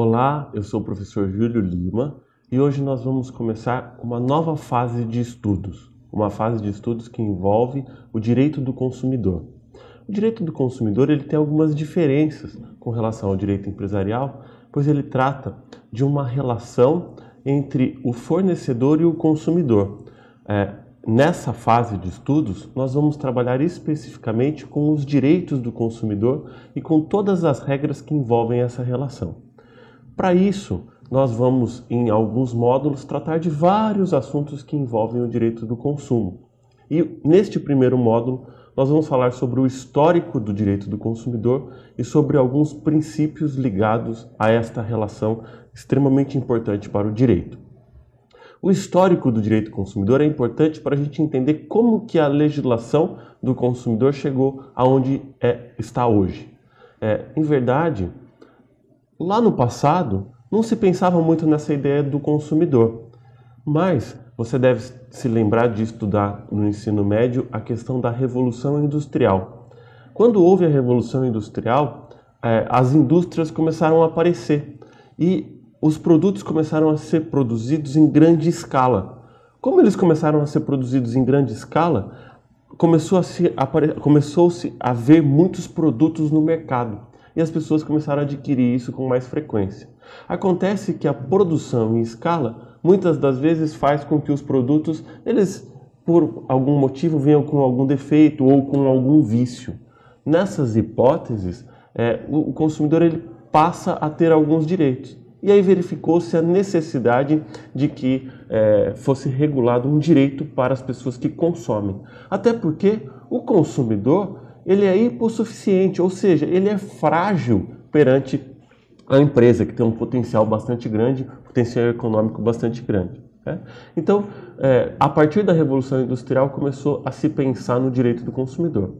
Olá, eu sou o professor Júlio Lima e hoje nós vamos começar uma nova fase de estudos. Uma fase de estudos que envolve o direito do consumidor. O direito do consumidor ele tem algumas diferenças com relação ao direito empresarial, pois ele trata de uma relação entre o fornecedor e o consumidor. Nessa fase de estudos, nós vamos trabalhar especificamente com os direitos do consumidor e com todas as regras que envolvem essa relação. Para isso, nós vamos, em alguns módulos, tratar de vários assuntos que envolvem o direito do consumo. E neste primeiro módulo, nós vamos falar sobre o histórico do direito do consumidor e sobre alguns princípios ligados a esta relação extremamente importante para o direito. O histórico do direito do consumidor é importante para a gente entender como que a legislação do consumidor chegou aonde está hoje. Em verdade, lá no passado, não se pensava muito nessa ideia do consumidor, mas você deve se lembrar de estudar no ensino médio a questão da Revolução Industrial. Quando houve a Revolução Industrial, as indústrias começaram a aparecer e os produtos começaram a ser produzidos em grande escala. Como eles começaram a ser produzidos em grande escala, começou-se a ver muitos produtos no mercado e as pessoas começaram a adquirir isso com mais frequência. Acontece que a produção em escala, muitas das vezes, faz com que os produtos, eles, por algum motivo, venham com algum defeito ou com algum vício. Nessas hipóteses, o consumidor ele passa a ter alguns direitos. E aí verificou-se a necessidade de que fosse regulado um direito para as pessoas que consomem. Até porque o consumidor ele é hipossuficiente, ou seja, ele é frágil perante a empresa, que tem um potencial bastante grande, potencial econômico bastante grande. Então, a partir da Revolução Industrial, começou a se pensar no direito do consumidor.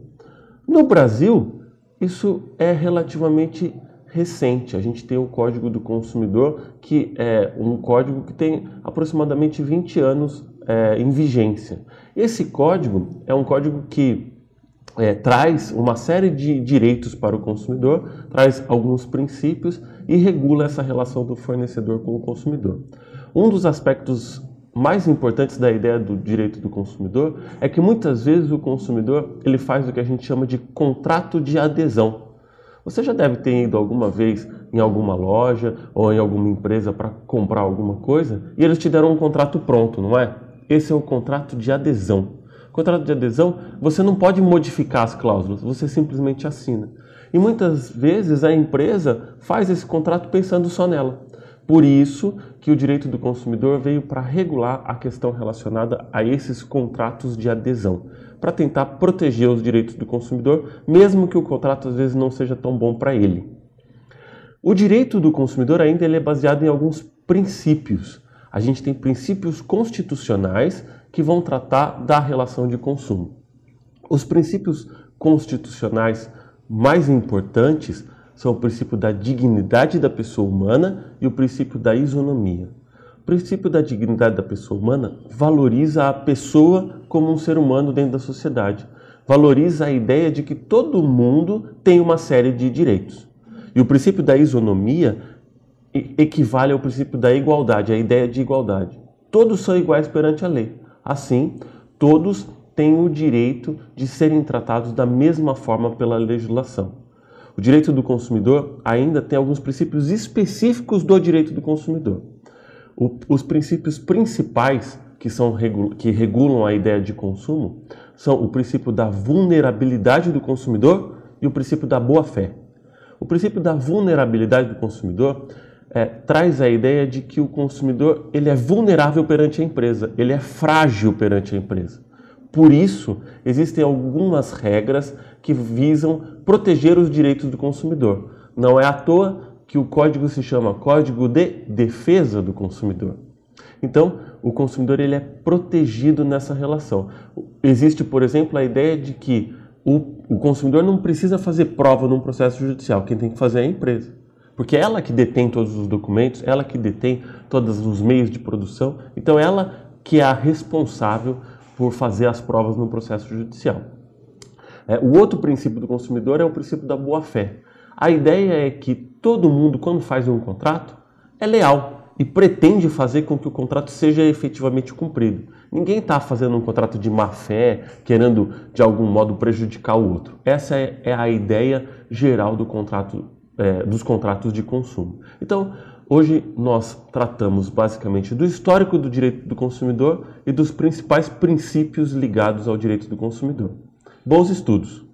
No Brasil, isso é relativamente recente. A gente tem o Código do Consumidor, que é um código que tem aproximadamente 20 anos em vigência. Esse código é um código que traz uma série de direitos para o consumidor, traz alguns princípios e regula essa relação do fornecedor com o consumidor. Um dos aspectos mais importantes da ideia do direito do consumidor é que muitas vezes o consumidor ele faz o que a gente chama de contrato de adesão. Você já deve ter ido alguma vez em alguma loja ou em alguma empresa para comprar alguma coisa e eles te deram um contrato pronto, não é? Esse é o contrato de adesão. O contrato de adesão, você não pode modificar as cláusulas, você simplesmente assina. E muitas vezes a empresa faz esse contrato pensando só nela. Por isso que o direito do consumidor veio para regular a questão relacionada a esses contratos de adesão, para tentar proteger os direitos do consumidor, mesmo que o contrato às vezes não seja tão bom para ele. O direito do consumidor ainda ele é baseado em alguns princípios. A gente tem princípios constitucionais que vão tratar da relação de consumo. Os princípios constitucionais mais importantes são o princípio da dignidade da pessoa humana e o princípio da isonomia. O princípio da dignidade da pessoa humana valoriza a pessoa como um ser humano dentro da sociedade. Valoriza a ideia de que todo mundo tem uma série de direitos. E o princípio da isonomia equivale ao princípio da igualdade, a ideia de igualdade. Todos são iguais perante a lei. Assim, todos têm o direito de serem tratados da mesma forma pela legislação. O direito do consumidor ainda tem alguns princípios específicos do direito do consumidor. Os princípios principais que regulam a ideia de consumo são o princípio da vulnerabilidade do consumidor e o princípio da boa-fé. O princípio da vulnerabilidade do consumidor traz a ideia de que o consumidor ele é vulnerável perante a empresa, ele é frágil perante a empresa. Por isso, existem algumas regras que visam proteger os direitos do consumidor. Não é à toa que o código se chama Código de Defesa do Consumidor. Então, o consumidor ele é protegido nessa relação. Existe, por exemplo, a ideia de que o consumidor não precisa fazer prova num processo judicial, quem tem que fazer é a empresa. Porque é ela que detém todos os documentos, ela que detém todos os meios de produção, então ela que é a responsável por fazer as provas no processo judicial. O outro princípio do consumidor é o princípio da boa-fé. A ideia é que todo mundo, quando faz um contrato, é leal e pretende fazer com que o contrato seja efetivamente cumprido. Ninguém está fazendo um contrato de má fé, querendo de algum modo prejudicar o outro. Essa é a ideia geral do contrato, dos contratos de consumo. Então, hoje nós tratamos basicamente do histórico do direito do consumidor e dos principais princípios ligados ao direito do consumidor. Bons estudos!